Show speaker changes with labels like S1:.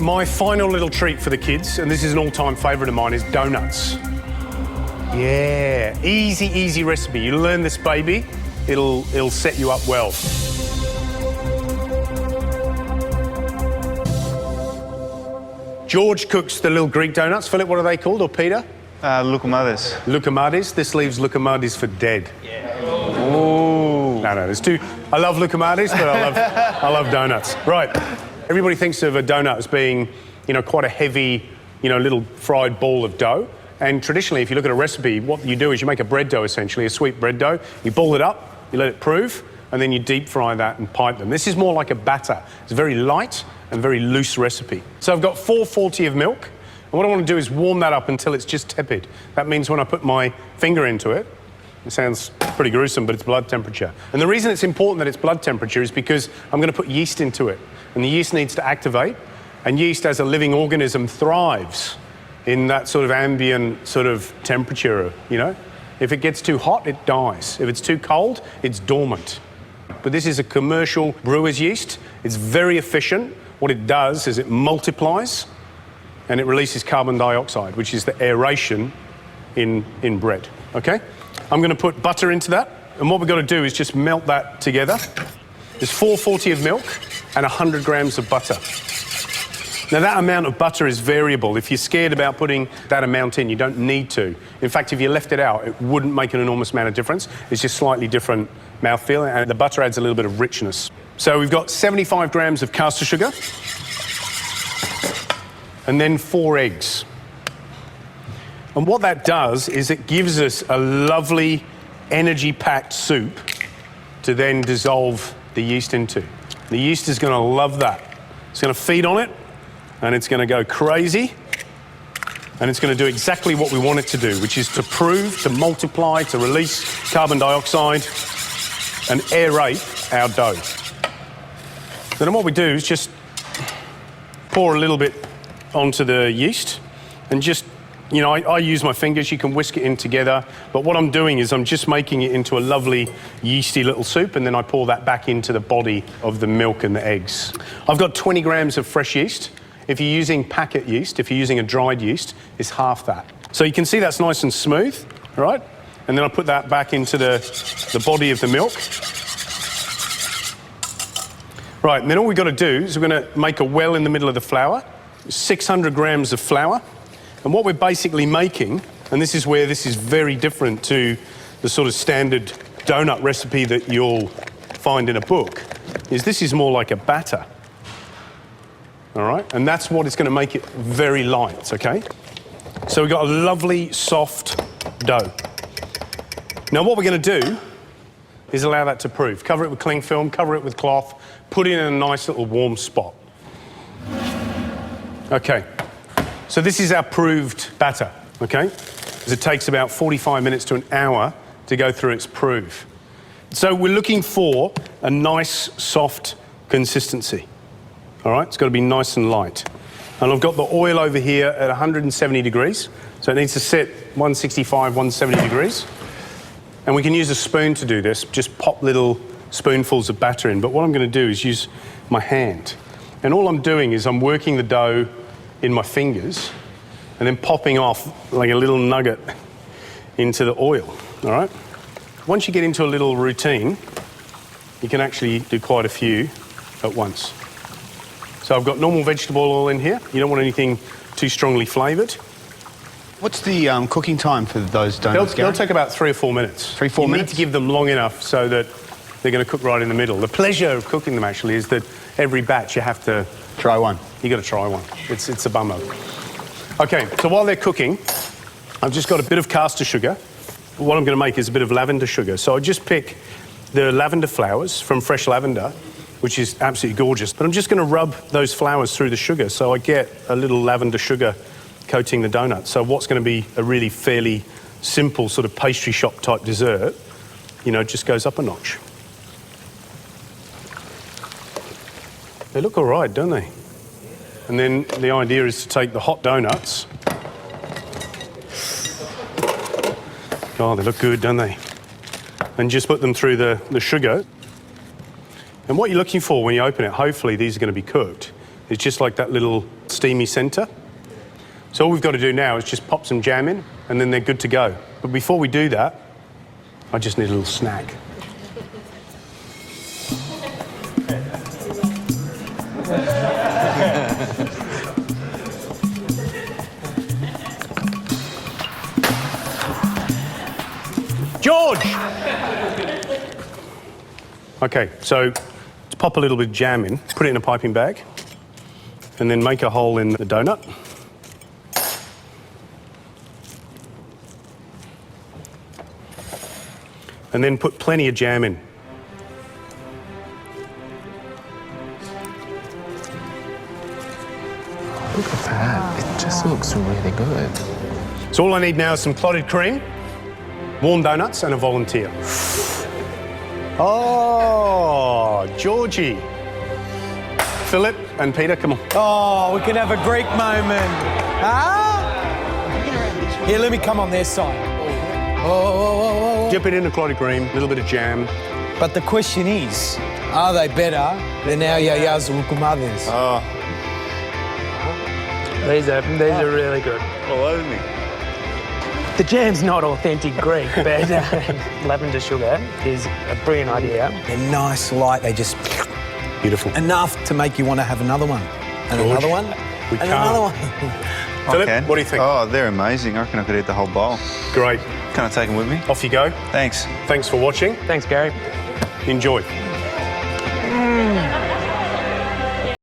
S1: my final little treat for the kids, and this is an all-time favourite of mine, is donuts. Yeah, easy, easy recipe. You learn this, baby, it'll set you up well. George cooks the little Greek donuts. Philip, what are they called, or Peter?
S2: Loukoumades.
S1: Loukoumades. This leaves Loukoumades for dead. Yeah. Ooh. No, there's two. I love Loukoumades, but I love donuts. Right. Everybody thinks of a donut as being, quite a heavy, little fried ball of dough. And traditionally, if you look at a recipe, what you do is you make a bread dough, essentially, a sweet bread dough. You ball it up, you let it proof, and then you deep fry that and pipe them. This is more like a batter. It's a very light and very loose recipe. So I've got 440 of milk. And what I want to do is warm that up until it's just tepid. That means when I put my finger into it, it sounds pretty gruesome, but it's blood temperature. And the reason it's important that it's blood temperature is because I'm going to put yeast into it. And the yeast needs to activate. And yeast, as a living organism, thrives in that sort of ambient sort of temperature, If it gets too hot, it dies. If it's too cold, it's dormant. But this is a commercial brewer's yeast. It's very efficient. What it does is it multiplies and it releases carbon dioxide, which is the aeration in bread, okay? I'm going to put butter into that, and what we've got to do is just melt that together. There's 440 of milk and 100 grams of butter. Now, that amount of butter is variable. If you're scared about putting that amount in, you don't need to. In fact, if you left it out, it wouldn't make an enormous amount of difference. It's just slightly different mouthfeel, and the butter adds a little bit of richness. So we've got 75 grams of caster sugar, and then 4 eggs. And what that does is it gives us a lovely, energy-packed soup to then dissolve the yeast into. The yeast is going to love that. It's going to feed on it, and it's going to go crazy, and it's going to do exactly what we want it to do, which is to prove, to multiply, to release carbon dioxide and aerate our dough. Then what we do is just pour a little bit onto the yeast and just, I use my fingers, you can whisk it in together, but what I'm doing is I'm just making it into a lovely yeasty little soup, and then I pour that back into the body of the milk and the eggs. I've got 20 grams of fresh yeast. If you're using packet yeast, if you're using a dried yeast, it's half that. So you can see that's nice and smooth, right? And then I put that back into the body of the milk. Right, and then all we've got to do is we're going to make a well in the middle of the flour, 600 grams of flour. And what we're basically making, and this is where this is very different to the sort of standard donut recipe that you'll find in a book, is this is more like a batter. All right, and that's what is going to make it very light, okay? So we've got a lovely, soft dough. Now what we're going to do is allow that to proof. Cover it with cling film, cover it with cloth, put it in a nice little warm spot. Okay, so this is our proved batter, okay? Because it takes about 45 minutes to an hour to go through its proof. So we're looking for a nice, soft consistency. All right, it's got to be nice and light. And I've got the oil over here at 170 degrees, so it needs to sit 165, 170 degrees. And we can use a spoon to do this, just pop little spoonfuls of batter in. But what I'm going to do is use my hand. And all I'm doing is I'm working the dough in my fingers and then popping off like a little nugget into the oil, all right? Once you get into a little routine, you can actually do quite a few at once. So I've got normal vegetable oil in here. You don't want anything too strongly flavoured.
S2: What's the cooking time for those donuts,
S1: They'll take about 3 or 4 minutes.
S2: 3 or 4 minutes?
S1: You need to give them long enough so that they're going to cook right in the middle. The pleasure of cooking them, actually, is that every batch you have to...
S2: Try one.
S1: You got to try one. It's a bummer. Okay, so while they're cooking, I've just got a bit of caster sugar. What I'm going to make is a bit of lavender sugar. So I just pick the lavender flowers from fresh lavender, which is absolutely gorgeous. But I'm just going to rub those flowers through the sugar so I get a little lavender sugar coating the donut. So what's going to be a really fairly simple sort of pastry shop type dessert, just goes up a notch. They look all right, don't they? And then the idea is to take the hot donuts. Oh, they look good, don't they? And just put them through the sugar. And what you're looking for when you open it, hopefully these are going to be cooked. is just like that little steamy centre. So all we've got to do now is just pop some jam in, and then they're good to go. But before we do that, I just need a little snack. George! Okay, so let's pop a little bit of jam in, put it in a piping bag, and then make a hole in the donut. And then put plenty of jam in.
S3: Look at that. It just looks really good.
S1: So all I need now is some clotted cream, warm donuts, and a volunteer. Oh, Georgie. Philip and Peter, come on.
S4: Oh, we can have a Greek moment. Huh? Here, let me come on their side. Oh.
S1: Dip it in the clotted cream, a little bit of jam.
S4: But the question is, are they better than our yayas or ukumadas?
S5: These are really good.
S2: All over me.
S5: The jam's not authentic Greek, but lavender sugar is a brilliant idea.
S4: They're nice, light, they just...
S1: Beautiful.
S4: Enough to make you want to have another one. And
S1: George,
S4: another one.
S1: we
S4: and
S1: can't.
S4: another one.
S1: Philip,
S2: Okay.
S1: what do you think?
S2: Oh, they're amazing. I reckon I could eat the whole bowl.
S1: Great.
S2: Can I take them with me?
S1: Off you go.
S2: Thanks.
S1: Thanks for watching.
S5: Thanks, Gary.
S1: Enjoy.